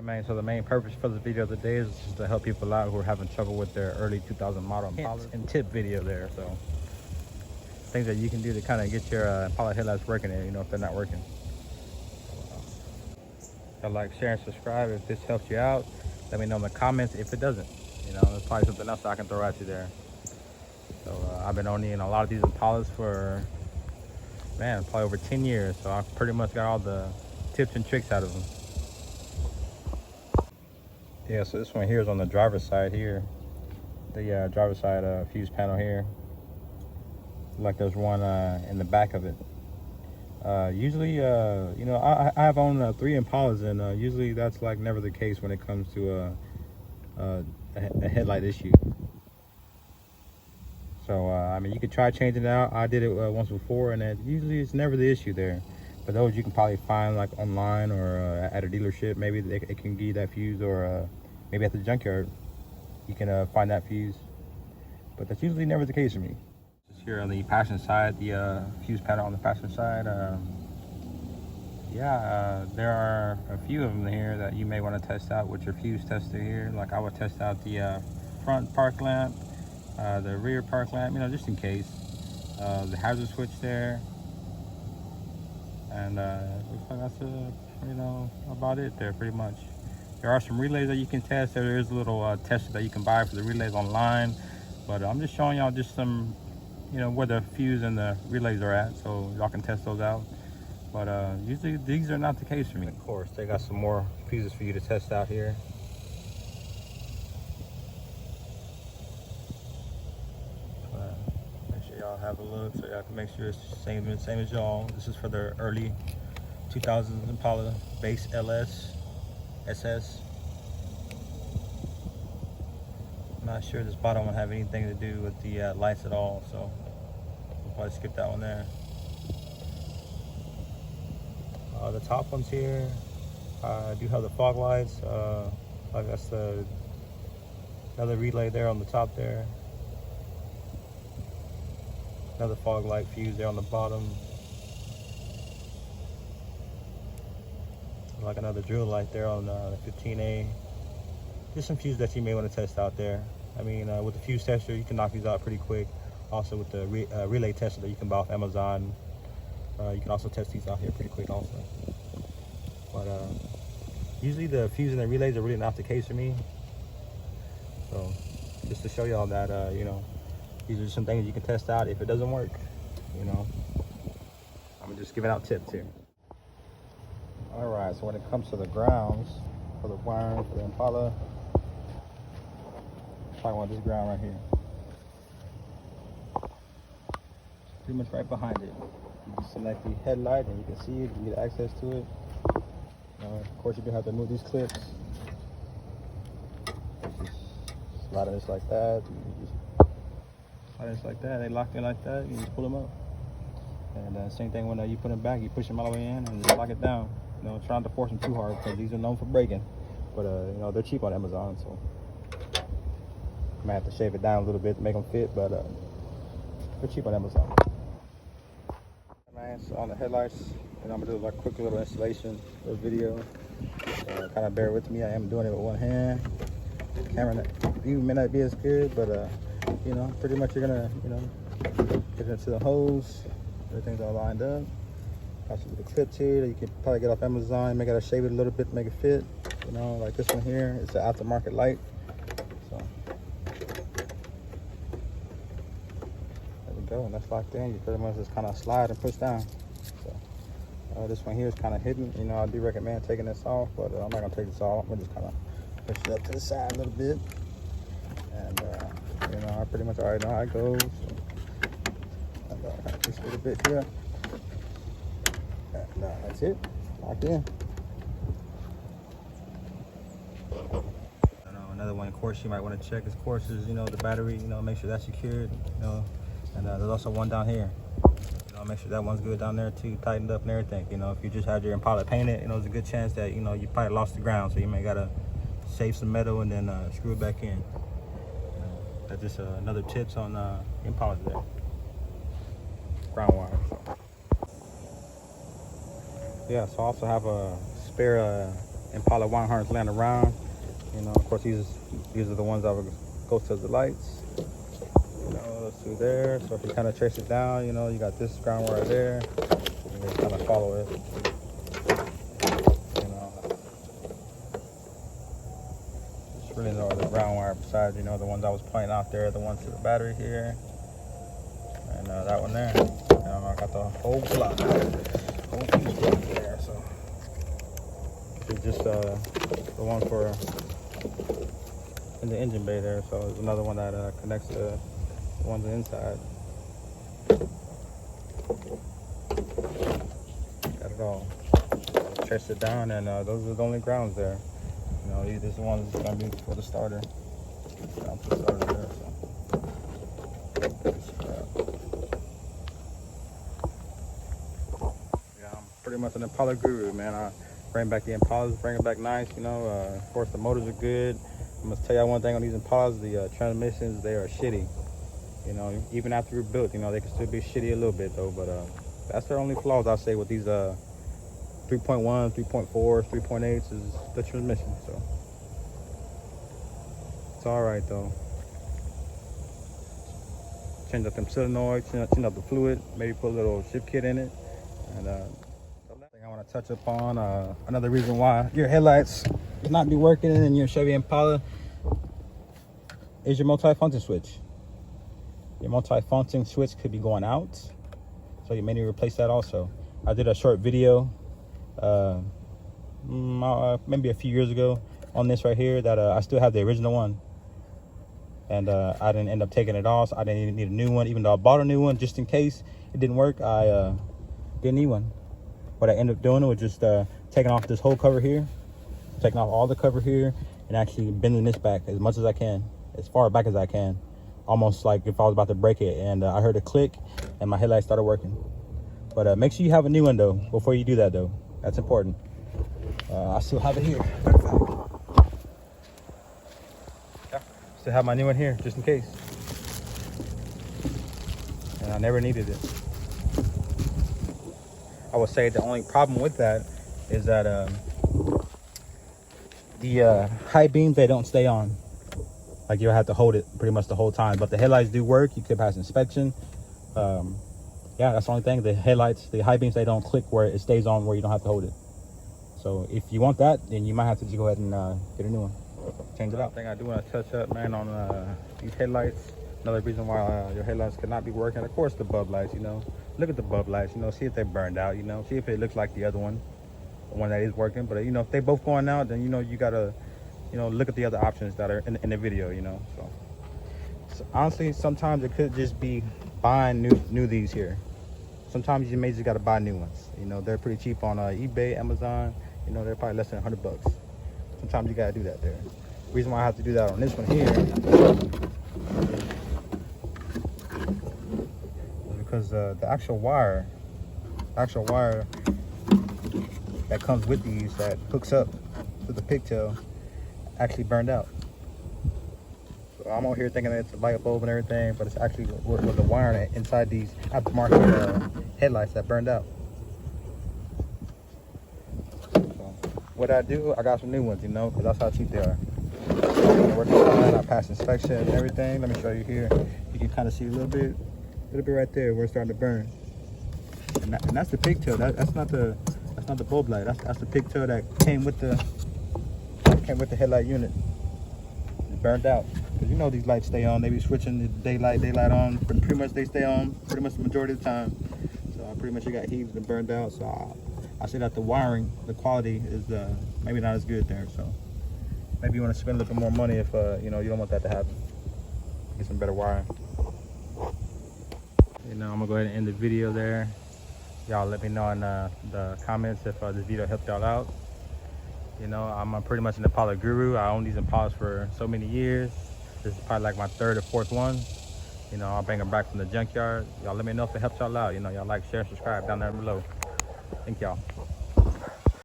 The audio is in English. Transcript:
Man, so the main purpose for the video today is just to help people out who are having trouble with their early 2000 model Impala and tip video there. So things that you can do to kind of get your Impala headlights working, you know, if they're not working. So, like, share, and subscribe if this helps you out. Let me know in the comments if it doesn't. You know, there's probably something else I can throw at you there. So I've been owning a lot of these Impalas for, man, probably over 10 years. So I pretty much got all the tips and tricks out of them. Yeah, so this one here is on the driver's side here. The driver's side fuse panel here. Like there's one in the back of it. Usually, you know, I have owned 3 Impalas, and usually that's like never the case when it comes to a headlight issue. So I mean, you could try changing it out. I did it once before, and usually it's never the issue there. But those you can probably find like online or at a dealership. Maybe it can give you that fuse, or maybe at the junkyard you can find that fuse. But that's usually never the case for me. Just here on the passenger side, the fuse panel on the passenger side. There are a few of them here that you may want to test out with your fuse tester here. Like I would test out the front park lamp, the rear park lamp, you know, just in case. The hazard switch there. And looks like that's you know, about it there pretty much. There are some relays that you can test. There is a little tester that you can buy for the relays online, but I'm just showing y'all just some, you know, where the fuse and the relays are at, so y'all can test those out. But usually these are not the case for me. Of course, they got some more fuses for you to test out here. Make sure y'all have a look so y'all can make sure it's the same as y'all. This is for the early 2000s Impala base LS SS. I'm not sure this bottom one have anything to do with the lights at all, so we'll probably skip that one there. The top ones here do have the fog lights. I guess another relay there on the top there. Another fog light fuse there on the bottom. Like another drill light there on the 15A. Just some fuse that you may want to test out there. I mean, with the fuse tester, you can knock these out pretty quick. Also with the relay tester that you can buy off Amazon, you can also test these out here pretty quick also. But usually the fuse and the relays are really not the case for me. So just to show y'all that, you know, these are some things you can test out if it doesn't work, you know. I'm just giving out tips here. All right, so when it comes to the grounds for the wiring for the Impala, I'm talking about this ground right here. It's pretty much right behind it. You can select the headlight and you can see it, you get access to it. Of course, you do have to move these clips. Just slide this like that. You just slide this like that. They lock in like that. You just pull them up. And same thing when you put them back, you push them all the way in and just lock it down. You know, trying to force them too hard because these are known for breaking. But you know, they're cheap on Amazon, so I might have to shave it down a little bit to make them fit. But they're cheap on Amazon. Man, so on the headlights, and I'm gonna do like a quick little installation, little video. Kind of bear with me. I am doing it with one hand. The camera view may not be as good, but you know, pretty much you're gonna, you know, get into the hose. Everything's all lined up. Got some little clips here that you can probably get off Amazon. You may gotta shave it a little bit to make it fit. You know, like this one here, it's an aftermarket light. So there we go, and that's locked in. You pretty much just kind of slide and push down. So this one here is kind of hidden. You know, I do recommend taking this off, but I'm not gonna take this off. I'm gonna just kind of push it up to the side a little bit. And you know, I pretty much already know how it goes. So I'm gonna kind of push a little bit here. And that's it, locked in. Another one, of course, you might want to check, of course, is, you know, the battery, you know, make sure that's secured, you know. And there's also one down here. You know, make sure that one's good down there too, tightened up and everything. You know, if you just had your Impala painted, you know, there's a good chance that, you know, you probably lost the ground, so you may gotta save some metal and then screw it back in. You know, that's just another tips on Impalas there. Ground wire. So. Yeah, so I also have a spare Impala wire harness laying around. You know, of course, these are the ones that would go to the lights. You know, those two there. So if you kind of trace it down, you know, you got this ground wire there. You just kind of follow it. You know, just really no other ground wire besides, you know, the ones I was pointing out there, the ones to the battery here, and that one there. You know, I got the whole block there. So it's just the one for in the engine bay there. So there's another one that connects to the ones inside. Got it all. Trace it down, and those are the only grounds there. You know, these are the ones that's gonna be for the starter. Down to the starter there. So. Yeah, I'm pretty much an Impala guru, man. I bring back the Impalas, bring it back nice. You know, of course the motors are good. I must tell you one thing on these Impalas: the transmissions, they are shitty. You know, even after they're built, you know, they can still be shitty a little bit though. But that's their only flaws, I say, with these 3.1, 3.4, 3.8s is the transmission. So it's all right though. Change up them solenoids, change up the fluid, maybe put a little shift kit in it. And the last thing I want to touch upon, another reason why your headlights could not be working in your Chevy Impala is your multi-function switch. Your multi-function switch could be going out, so you may need to replace that also. I did a short video maybe a few years ago on this right here that I still have the original one, and I didn't end up taking it off, so I didn't even need a new one. Even though I bought a new one just in case it didn't work, I didn't need one. What I ended up doing was just taking off this whole cover here, taking off all the cover here, and actually bending this back as much as I can, as far back as I can, almost like if I was about to break it. And I heard a click and my headlight started working. But make sure you have a new one though before you do that though. That's important. I still have it here. Yeah, still have my new one here just in case. And I never needed it. I would say the only problem with that is that the high beams, they don't stay on. Like you'll have to hold it pretty much the whole time. But the headlights do work. You could pass inspection. Yeah, that's the only thing. The headlights, the high beams, they don't click where it stays on, where you don't have to hold it. So if you want that, then you might have to just go ahead and get a new one. Change it out. Thing I do want to touch up, man, on these headlights. Another reason why your headlights could not be working, of course, the bulb lights. You know, look at the bulb lights. You know, see if they burned out. You know, see if it looks like the other one, the one that is working. But you know, if they both going out, then you know you gotta, you know, look at the other options that are in the video. You know, so honestly, sometimes it could just be buying new these here. Sometimes you may just gotta buy new ones. You know, they're pretty cheap on eBay, Amazon. You know, they're probably less than $100. Sometimes you gotta do that there. The reason why I have to do that on this one here is because the actual wire that comes with these, that hooks up to the pigtail, actually burned out. So I'm over here thinking that it's a light bulb and everything, but it's actually was the wiring inside these aftermarket headlights that burned out. So what I do, I got some new ones, you know, because that's how cheap they are. Working fine. I passed inspection and everything. Let me show you here. You can kind of see a little bit right there where it's starting to burn. And that's the pigtail. That's not the bulb light. That's the pigtail that came with the headlight unit. It burned out. Because you know these lights stay on. They be switching the daylight on. But pretty much they stay on pretty much the majority of the time. So pretty much it got heated and burned out. So I say that the wiring, the quality is maybe not as good there. So maybe you want to spend a little bit more money if you know, you don't want that to happen. Get some better wiring. You know, I'm gonna go ahead and end the video there. Y'all let me know in the comments if this video helped y'all out. You know, I'm pretty much an Impala guru. I own these Impalas for so many years. This is probably like my third or fourth one. You know, I'll bring them back from the junkyard. Y'all let me know if it helps y'all out. You know, y'all like, share, subscribe down there below. Thank y'all.